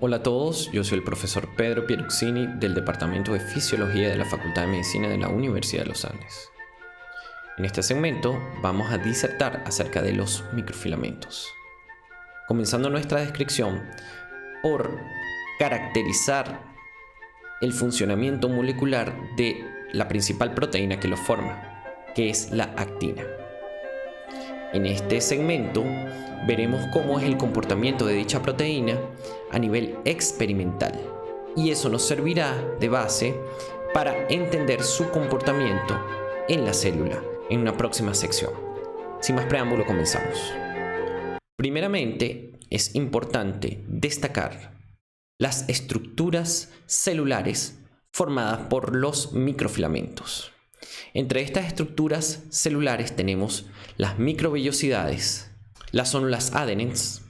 Hola a todos, yo soy el profesor Pedro Pieruzzini del Departamento de Fisiología de la Facultad de Medicina de la Universidad de los Andes. En este segmento vamos a disertar acerca de los microfilamentos. Comenzando nuestra descripción por caracterizar el funcionamiento molecular de la principal proteína que lo forma, que es la actina. En este segmento veremos cómo es el comportamiento de dicha proteína a nivel experimental, y eso nos servirá de base para entender su comportamiento en la célula en una próxima sección. Sin más preámbulo, comenzamos. Primeramente, es importante destacar las estructuras celulares formadas por los microfilamentos. Entre estas estructuras celulares tenemos las microvellosidades, las células adenins,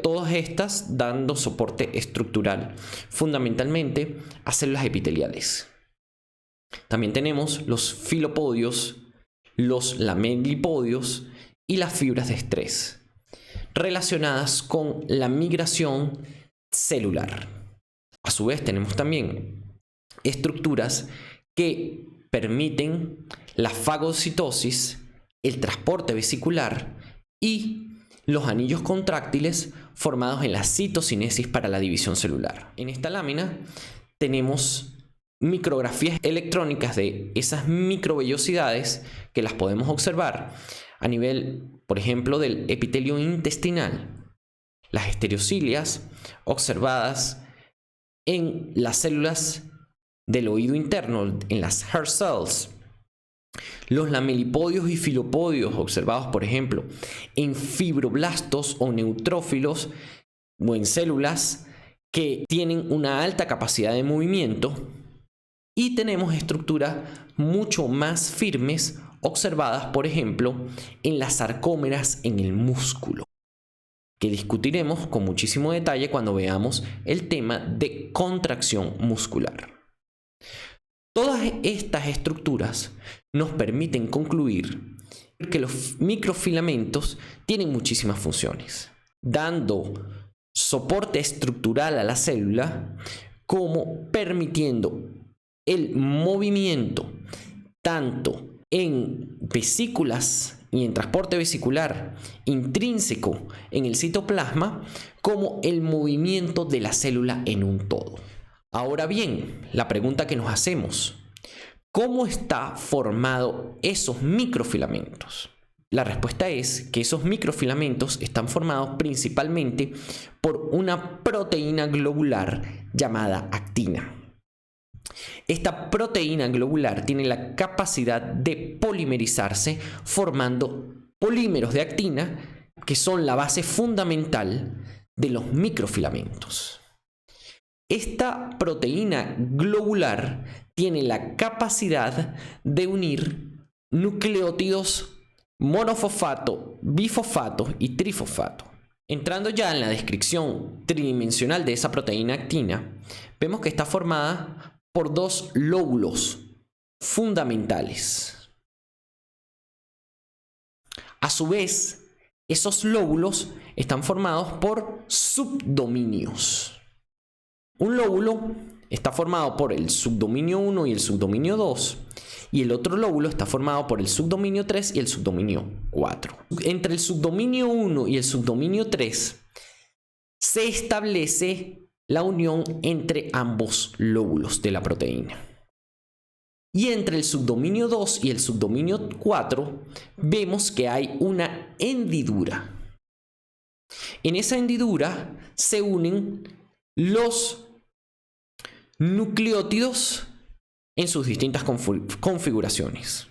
todas estas dando soporte estructural fundamentalmente a células epiteliales. También tenemos los filopodios, los lamellipodios y las fibras de estrés, relacionadas con la migración celular. A su vez tenemos también estructuras que permiten la fagocitosis, el transporte vesicular y los anillos contráctiles formados en la citocinesis para la división celular. En esta lámina tenemos micrografías electrónicas de esas microvellosidades que las podemos observar a nivel, por ejemplo, del epitelio intestinal, las estereocilias observadas en las células del oído interno, en las hair cells, los lamellipodios y filopodios observados, por ejemplo, en fibroblastos o neutrófilos o en células que tienen una alta capacidad de movimiento, y tenemos estructuras mucho más firmes observadas, por ejemplo, en las sarcómeras en el músculo, que discutiremos con muchísimo detalle cuando veamos el tema de contracción muscular. Todas estas estructuras nos permiten concluir que los microfilamentos tienen muchísimas funciones, dando soporte estructural a la célula, como permitiendo el movimiento tanto en vesículas y en transporte vesicular intrínseco en el citoplasma, como el movimiento de la célula en un todo. Ahora bien, la pregunta que nos hacemos: ¿cómo está formado esos microfilamentos? La respuesta es que esos microfilamentos están formados principalmente por una proteína globular llamada actina. Esta proteína globular tiene la capacidad de polimerizarse formando polímeros de actina, que son la base fundamental de los microfilamentos. Esta proteína globular tiene la capacidad de unir nucleótidos monofosfato, bifosfato y trifosfato. Entrando ya en la descripción tridimensional de esa proteína actina, vemos que está formada por dos lóbulos fundamentales. A su vez, esos lóbulos están formados por subdominios. Un lóbulo está formado por el subdominio 1 y el subdominio 2, y el otro lóbulo está formado por el subdominio 3 y el subdominio 4. Entre el subdominio 1 y el subdominio 3 se establece la unión entre ambos lóbulos de la proteína. Y entre el subdominio 2 y el subdominio 4 vemos que hay una hendidura. En esa hendidura se unen los nucleótidos en sus distintas configuraciones: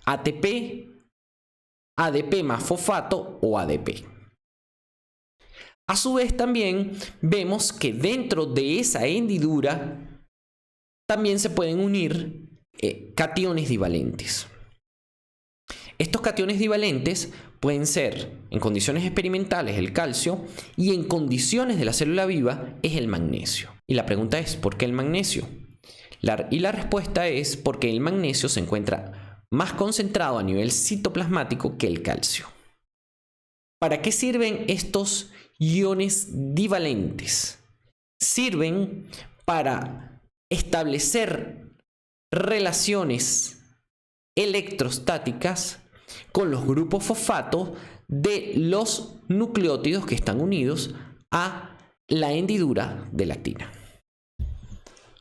ATP, ADP más fosfato o ADP. A su vez también vemos que dentro de esa hendidura también se pueden unir cationes divalentes. Estos cationes divalentes pueden ser, en condiciones experimentales, el calcio, y en condiciones de la célula viva es el magnesio. Y la pregunta es, ¿por qué el magnesio? Y la respuesta es porque el magnesio se encuentra más concentrado a nivel citoplasmático que el calcio. ¿Para qué sirven estos iones divalentes? Sirven para establecer relaciones electrostáticas con los grupos fosfato de los nucleótidos que están unidos a la hendidura de la actina.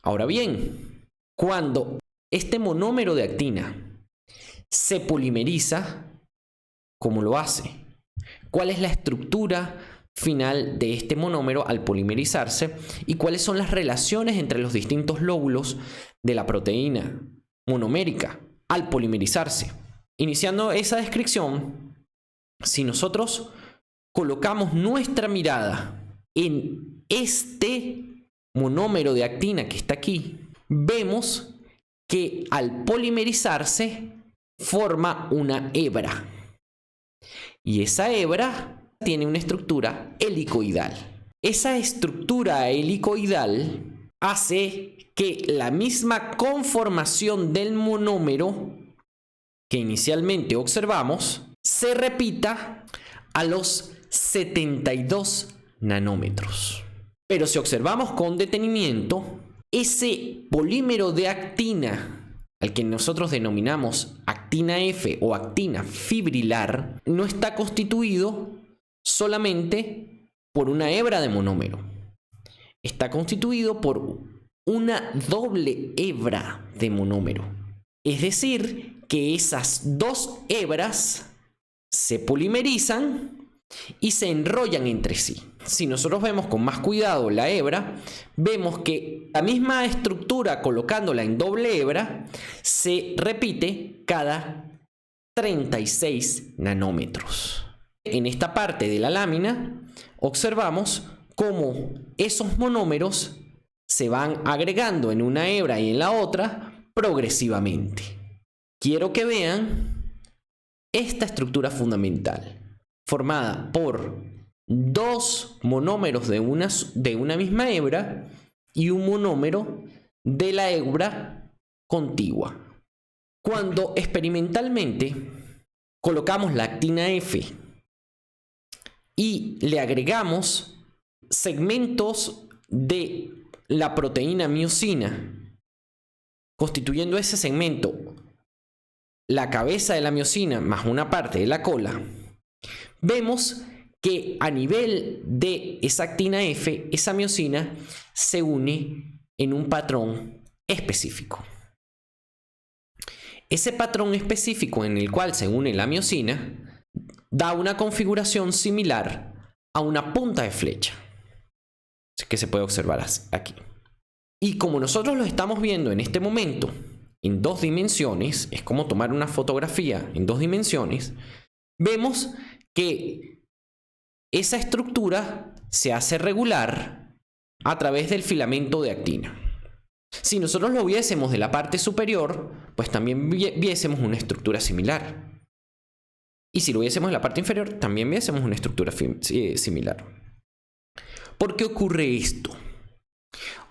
Ahora bien, cuando este monómero de actina se polimeriza, ¿cómo lo hace? ¿Cuál es la estructura final de este monómero al polimerizarse? ¿Y cuáles son las relaciones entre los distintos lóbulos de la proteína monomérica al polimerizarse? Iniciando esa descripción, si nosotros colocamos nuestra mirada en este monómero de actina que está aquí, vemos que al polimerizarse forma una hebra. Y esa hebra tiene una estructura helicoidal. Esa estructura helicoidal hace que la misma conformación del monómero que inicialmente observamos se repita a los 72 nanómetros. Pero si observamos con detenimiento, ese polímero de actina, al que nosotros denominamos actina F o actina fibrilar, no está constituido solamente por una hebra de monómero. Está constituido por una doble hebra de monómero. Es decir, que esas dos hebras se polimerizan y se enrollan entre sí. Si nosotros vemos con más cuidado la hebra, vemos que la misma estructura colocándola en doble hebra se repite cada 36 nanómetros. En esta parte de la lámina observamos cómo esos monómeros se van agregando en una hebra y en la otra progresivamente. Quiero que vean esta estructura fundamental, formada por dos monómeros de una misma hebra y un monómero de la hebra contigua. Cuando experimentalmente colocamos la actina F y le agregamos segmentos de la proteína miosina, constituyendo ese segmento la cabeza de la miosina más una parte de la cola, vemos que a nivel de esa actina F, esa miosina se une en un patrón específico. Ese patrón específico en el cual se une la miosina da una configuración similar a una punta de flecha, que se puede observar aquí. Y como nosotros lo estamos viendo en este momento en dos dimensiones, es como tomar una fotografía en dos dimensiones, vemos que esa estructura se hace regular a través del filamento de actina. Si nosotros lo viésemos de la parte superior, pues también viésemos una estructura similar. Y si lo viésemos de la parte inferior, también viésemos una estructura similar. ¿Por qué ocurre esto?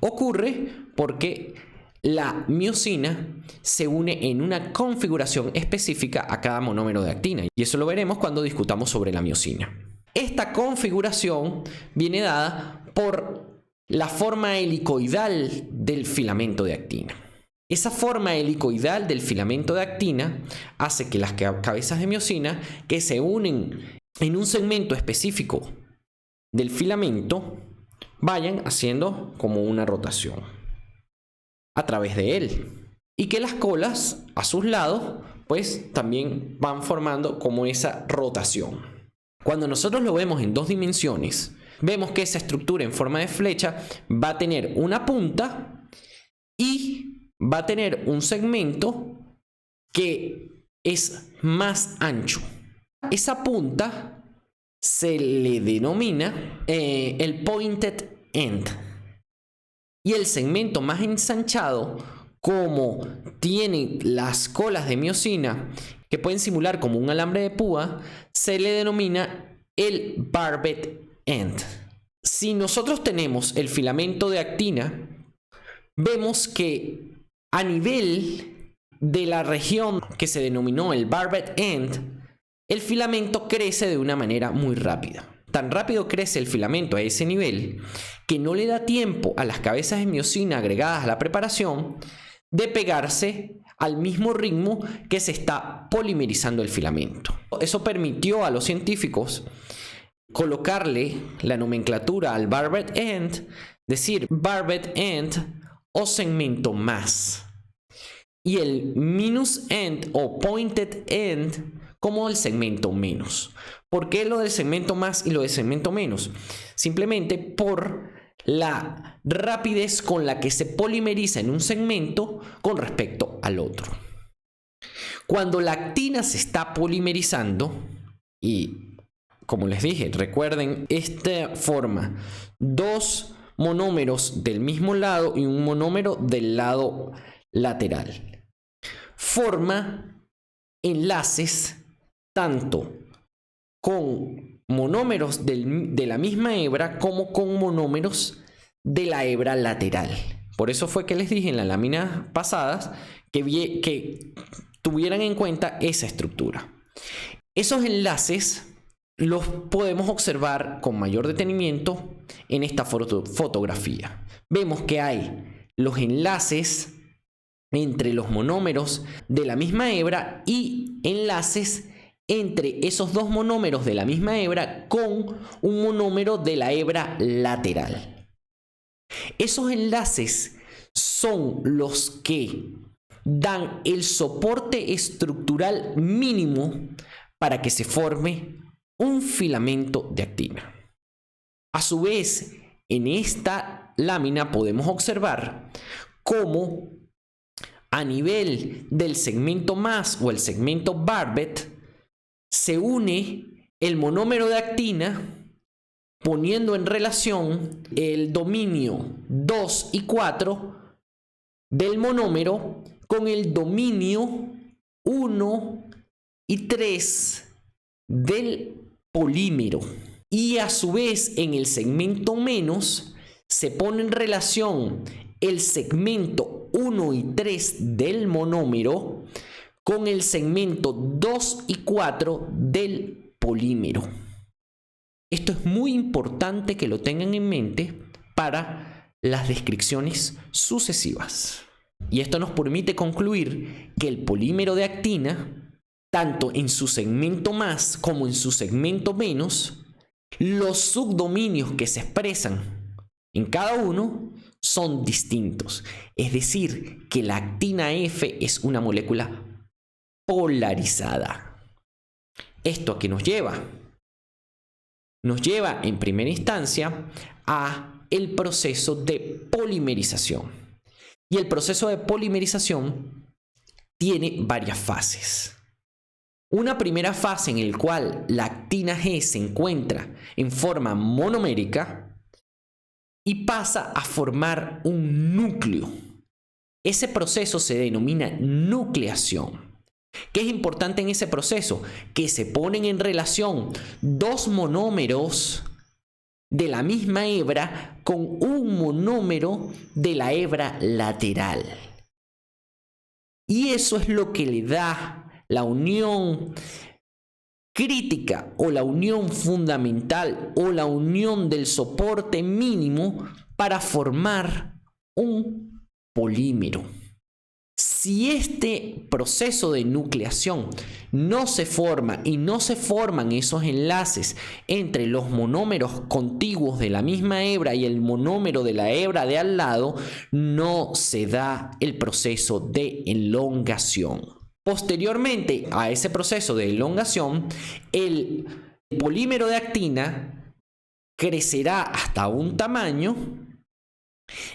Ocurre porque la miosina se une en una configuración específica a cada monómero de actina. Y eso lo veremos cuando discutamos sobre la miosina. Esta configuración viene dada por la forma helicoidal del filamento de actina. Esa forma helicoidal del filamento de actina hace que las cabezas de miosina que se unen en un segmento específico del filamento vayan haciendo como una rotación a través de él, y que las colas a sus lados pues también van formando como esa rotación. Cuando nosotros lo vemos en dos dimensiones, vemos que esa estructura en forma de flecha va a tener una punta y va a tener un segmento que es más ancho. Esa punta se le denomina el pointed end. Y el segmento más ensanchado, como tiene las colas de miosina que pueden simular como un alambre de púa, se le denomina el barbed end. Si nosotros tenemos el filamento de actina, vemos que a nivel de la región que se denominó el barbed end, el filamento crece de una manera muy rápida. Tan rápido crece el filamento a ese nivel que no le da tiempo a las cabezas de miosina agregadas a la preparación de pegarse al mismo ritmo que se está polimerizando el filamento. Eso permitió a los científicos colocarle la nomenclatura al barbed end, decir barbed end o segmento más, y el minus end o pointed end como el segmento menos. ¿Por qué lo del segmento más y lo del segmento menos? Simplemente por la rapidez con la que se polimeriza en un segmento con respecto al otro. Cuando la actina se está polimerizando, y como les dije, recuerden, esta forma dos monómeros del mismo lado y un monómero del lado lateral. Forma enlaces tanto con monómeros de la misma hebra como con monómeros de la hebra lateral. Por eso fue que les dije en las láminas pasadas que tuvieran en cuenta esa estructura. Esos enlaces los podemos observar con mayor detenimiento en esta fotografía. Vemos que hay los enlaces entre los monómeros de la misma hebra y enlaces entre esos dos monómeros de la misma hebra con un monómero de la hebra lateral. Esos enlaces son los que dan el soporte estructural mínimo para que se forme un filamento de actina. A su vez, en esta lámina podemos observar cómo a nivel del segmento más o el segmento barbed se une el monómero de actina poniendo en relación el dominio 2 y 4 del monómero con el dominio 1 y 3 del polímero. Y a su vez en el segmento menos se pone en relación el segmento 1 y 3 del monómero con el segmento 2 y 4 del polímero. Esto es muy importante que lo tengan en mente para las descripciones sucesivas. Y esto nos permite concluir que el polímero de actina, tanto en su segmento más como en su segmento menos, los subdominios que se expresan en cada uno son distintos. Es decir, que la actina F es una molécula polarizada. ¿Esto a qué nos lleva? Nos lleva en primera instancia a el proceso de polimerización. Y el proceso de polimerización tiene varias fases. Una primera fase en la cual la actina G se encuentra en forma monomérica y pasa a formar un núcleo. Ese proceso se denomina nucleación. ¿Qué es importante en ese proceso? Que se ponen en relación dos monómeros de la misma hebra con un monómero de la hebra lateral. Y eso es lo que le da la unión crítica o la unión fundamental o la unión del soporte mínimo para formar un polímero. Si este proceso de nucleación no se forma y no se forman esos enlaces entre los monómeros contiguos de la misma hebra y el monómero de la hebra de al lado, no se da el proceso de elongación. Posteriormente a ese proceso de elongación, el polímero de actina crecerá hasta un tamaño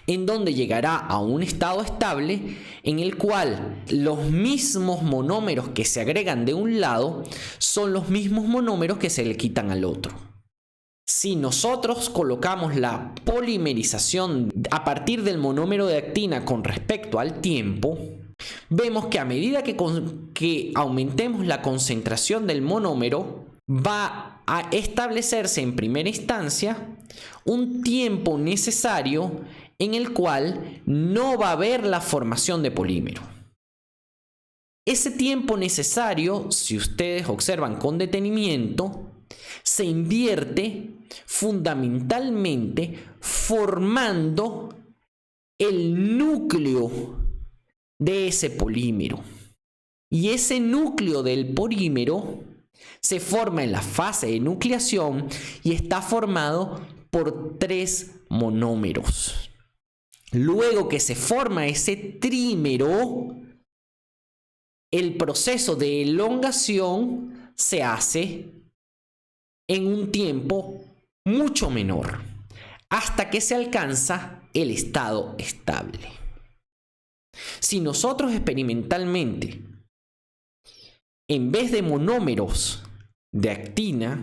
en donde llegará a un estado estable en el cual los mismos monómeros que se agregan de un lado son los mismos monómeros que se le quitan al otro. Si nosotros colocamos la polimerización a partir del monómero de actina con respecto al tiempo, vemos que a medida que aumentemos la concentración del monómero, va a establecerse en primera instancia un tiempo necesario en el cual no va a haber la formación de polímero. Ese tiempo necesario, si ustedes observan con detenimiento, se invierte fundamentalmente formando el núcleo de ese polímero. Y ese núcleo del polímero se forma en la fase de nucleación y está formado por 3 monómeros. Luego que se forma ese trímero, el proceso de elongación se hace en un tiempo mucho menor, hasta que se alcanza el estado estable. Si nosotros experimentalmente, en vez de monómeros de actina,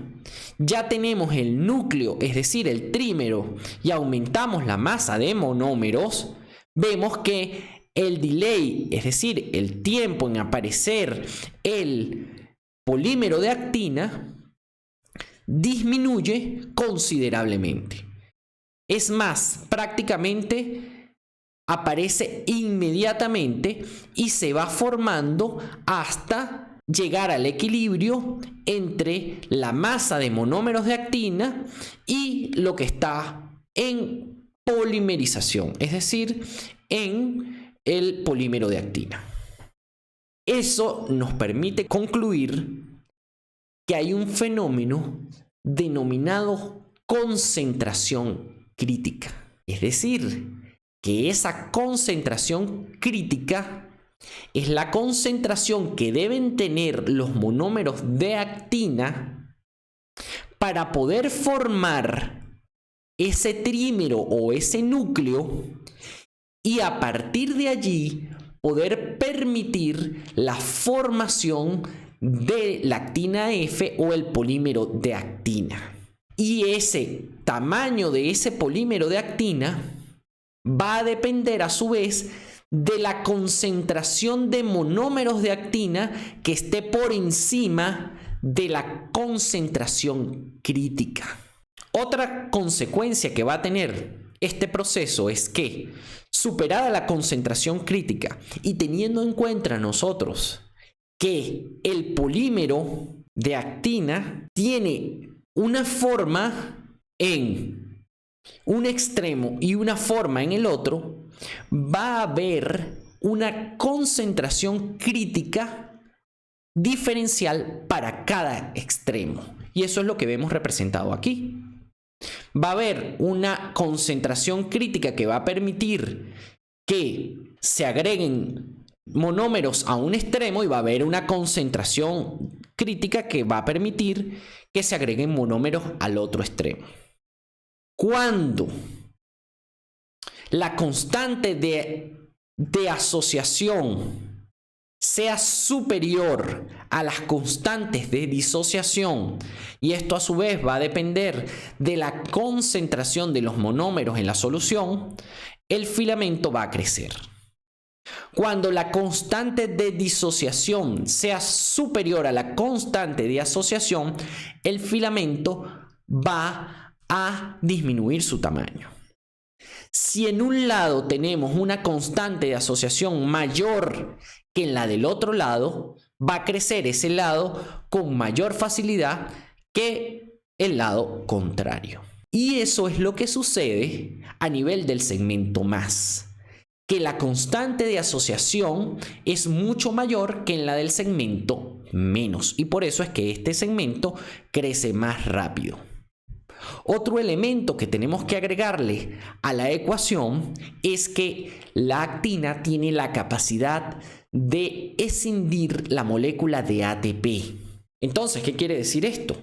ya tenemos el núcleo, es decir, el trímero, y aumentamos la masa de monómeros, vemos que el delay, es decir, el tiempo en aparecer el polímero de actina, disminuye considerablemente. Es más, prácticamente aparece inmediatamente y se va formando hasta llegar al equilibrio entre la masa de monómeros de actina y lo que está en polimerización, es decir, en el polímero de actina. Eso nos permite concluir que hay un fenómeno denominado concentración crítica. Es decir, que esa concentración crítica es la concentración que deben tener los monómeros de actina para poder formar ese trímero o ese núcleo y a partir de allí poder permitir la formación de la actina F o el polímero de actina. Y ese tamaño de ese polímero de actina va a depender a su vez de la concentración de monómeros de actina que esté por encima de la concentración crítica. Otra consecuencia que va a tener este proceso es que, superada la concentración crítica y teniendo en cuenta nosotros que el polímero de actina tiene una forma en un extremo y una forma en el otro, va a haber una concentración crítica diferencial para cada extremo. Y eso es lo que vemos representado aquí. Va a haber una concentración crítica que va a permitir que se agreguen monómeros a un extremo y va a haber una concentración crítica que va a permitir que se agreguen monómeros al otro extremo. Cuando la constante de asociación sea superior a las constantes de disociación, y esto a su vez va a depender de la concentración de los monómeros en la solución, el filamento va a crecer. Cuando la constante de disociación sea superior a la constante de asociación, el filamento va a disminuir su tamaño. Si en un lado tenemos una constante de asociación mayor que en la del otro lado, va a crecer ese lado con mayor facilidad que el lado contrario. Y eso es lo que sucede a nivel del segmento más, que la constante de asociación es mucho mayor que en la del segmento menos, y por eso es que este segmento crece más rápido. Otro elemento que tenemos que agregarle a la ecuación es que la actina tiene la capacidad de escindir la molécula de ATP. Entonces, ¿qué quiere decir esto?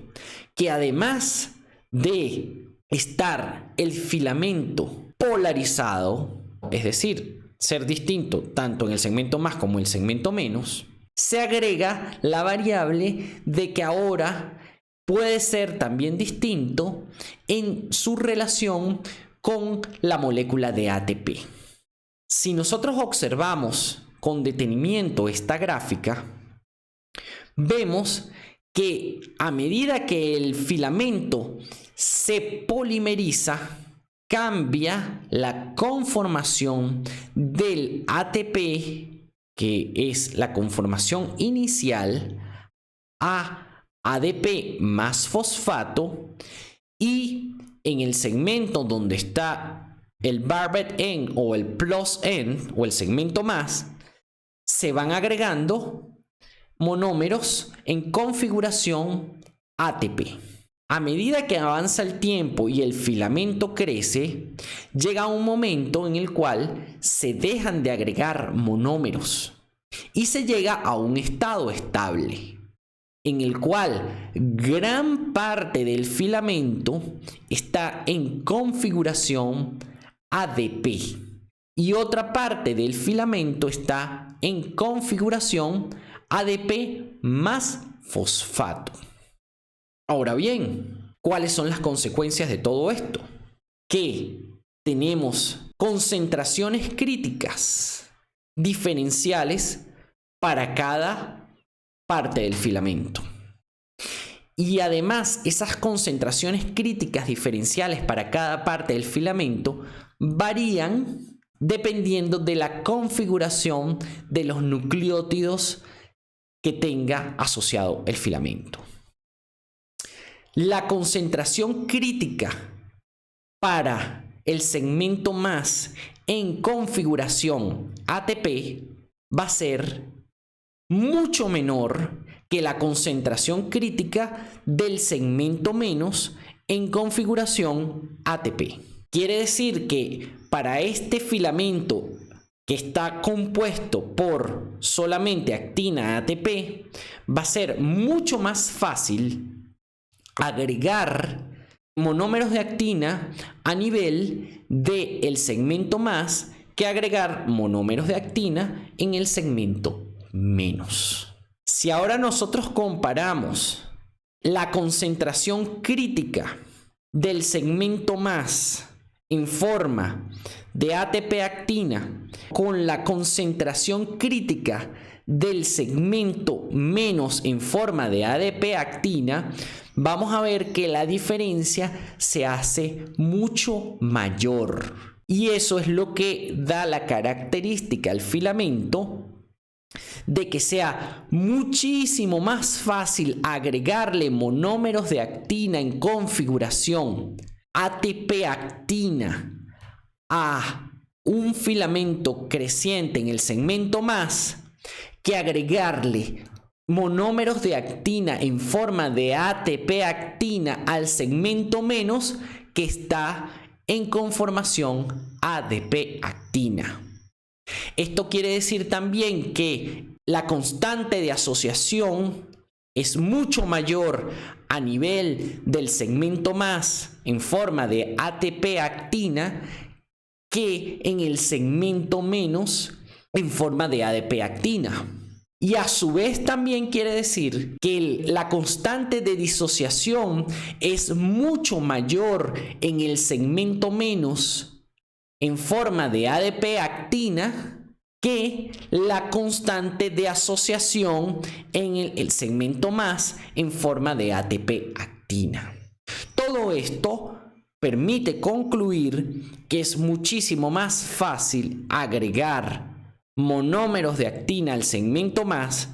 Que además de estar el filamento polarizado, es decir, ser distinto tanto en el segmento más como en el segmento menos, se agrega la variable de que ahora puede ser también distinto en su relación con la molécula de ATP. Si nosotros observamos con detenimiento esta gráfica, vemos que a medida que el filamento se polimeriza, cambia la conformación del ATP, que es la conformación inicial, a ADP más fosfato, y en el segmento donde está el barbed end o el plus end o el segmento más, se van agregando monómeros en configuración ATP. A medida que avanza el tiempo y el filamento crece, llega un momento en el cual se dejan de agregar monómeros y se llega a un estado estable, en el cual gran parte del filamento está en configuración ADP y otra parte del filamento está en configuración ADP más fosfato. Ahora bien, ¿cuáles son las consecuencias de todo esto? Que tenemos concentraciones críticas diferenciales para cada parte del filamento. Y además, esas concentraciones críticas diferenciales para cada parte del filamento varían dependiendo de la configuración de los nucleótidos que tenga asociado el filamento. La concentración crítica para el segmento más en configuración ATP va a ser mucho menor que la concentración crítica del segmento menos en configuración ATP. Quiere decir que para este filamento que está compuesto por solamente actina ATP, va a ser mucho más fácil agregar monómeros de actina a nivel del segmento más que agregar monómeros de actina en el segmento menos. Si ahora nosotros comparamos la concentración crítica del segmento más en forma de ATP actina con la concentración crítica del segmento menos en forma de ADP actina, vamos a ver que la diferencia se hace mucho mayor. Y eso es lo que da la característica al filamento de que sea muchísimo más fácil agregarle monómeros de actina en configuración ATP actina a un filamento creciente en el segmento más que agregarle monómeros de actina en forma de ATP actina al segmento menos que está en conformación ADP actina. Esto quiere decir también que la constante de asociación es mucho mayor a nivel del segmento más en forma de ATP actina que en el segmento menos en forma de ADP actina. Y a su vez también quiere decir que la constante de disociación es mucho mayor en el segmento menos en forma de ADP actina que la constante de asociación en el segmento más en forma de ATP actina. Todo esto permite concluir que es muchísimo más fácil agregar monómeros de actina al segmento más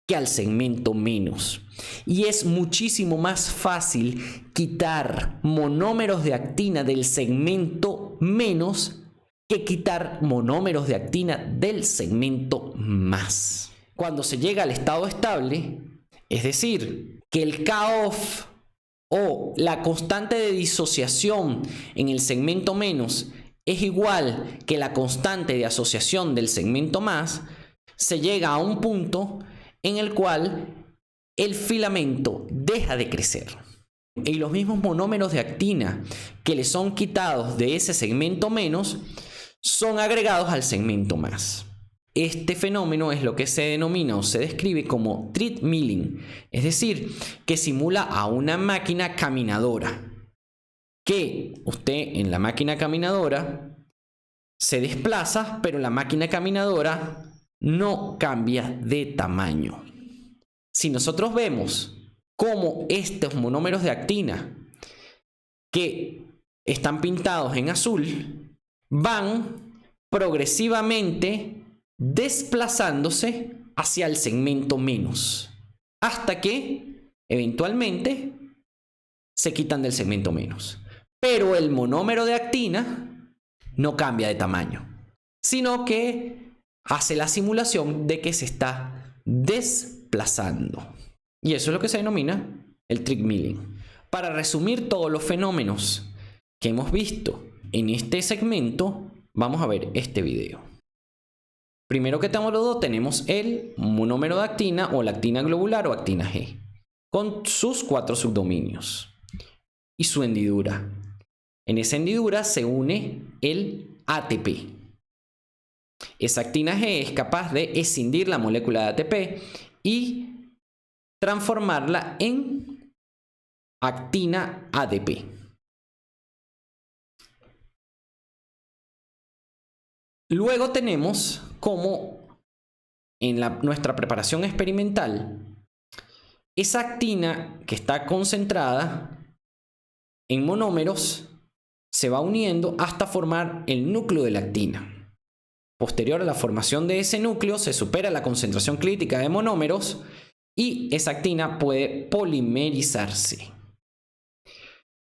que al segmento menos. Y es muchísimo más fácil quitar monómeros de actina del segmento menos que quitar monómeros de actina del segmento más. Cuando se llega al estado estable, es decir, que el K-off o la constante de disociación en el segmento menos es igual que la constante de asociación del segmento más, se llega a un punto en el cual el filamento deja de crecer. Y los mismos monómeros de actina que le son quitados de ese segmento menos son agregados al segmento más. Este fenómeno es lo que se denomina o se describe como treadmilling, es decir, que simula a una máquina caminadora. Que usted en la máquina caminadora se desplaza, pero la máquina caminadora no cambia de tamaño. Si nosotros vemos cómo estos monómeros de actina que están pintados en azul van progresivamente desplazándose hacia el segmento menos, hasta que eventualmente se quitan del segmento menos. Pero el monómero de actina no cambia de tamaño, sino que hace la simulación de que se está desplazando. Y eso es lo que se denomina el treadmilling. Para resumir todos los fenómenos que hemos visto en este segmento, vamos a ver este video. Primero que todo tenemos el monómero de actina o la actina globular o actina G, con sus 4 subdominios y su hendidura. En esa hendidura se une el ATP. Esa actina G es capaz de escindir la molécula de ATP y transformarla en actina ADP. Luego tenemos como en nuestra preparación experimental, esa actina que está concentrada en monómeros se va uniendo hasta formar el núcleo de la actina. Posterior a la formación de ese núcleo se supera la concentración crítica de monómeros y esa actina puede polimerizarse.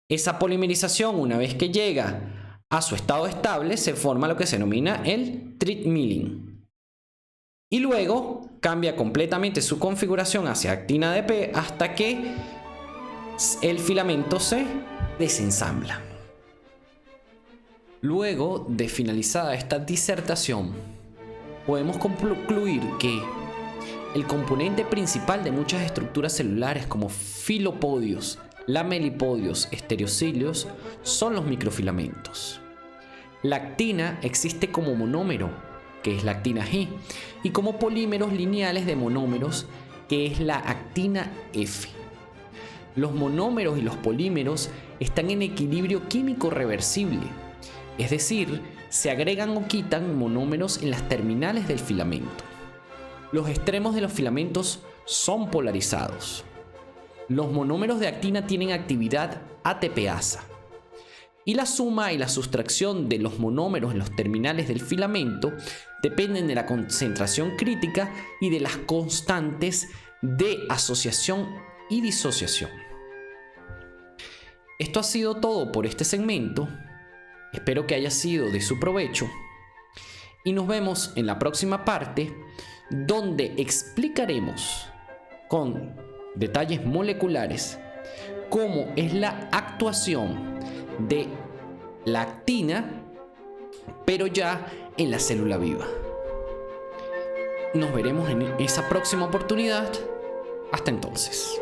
Esa polimerización, una vez que llega a su estado estable, se forma lo que se denomina el treadmilling. Y luego cambia completamente su configuración hacia actina ADP hasta que el filamento se desensambla. Luego de finalizada esta disertación, podemos concluir que el componente principal de muchas estructuras celulares como filopodios, lamelipodios, estereocilios son los microfilamentos. La actina existe como monómero, que es la actina G, y como polímeros lineales de monómeros, que es la actina F. Los monómeros y los polímeros están en equilibrio químico reversible, es decir, se agregan o quitan monómeros en las terminales del filamento. Los extremos de los filamentos son polarizados. Los monómeros de actina tienen actividad ATPasa y la suma y la sustracción de los monómeros en los terminales del filamento dependen de la concentración crítica y de las constantes de asociación y disociación. Esto ha sido todo por este segmento. Espero que haya sido de su provecho y nos vemos en la próxima parte, donde explicaremos con detalles moleculares cómo es la actuación de la actina, pero ya en la célula viva. Nos veremos en esa próxima oportunidad. Hasta entonces.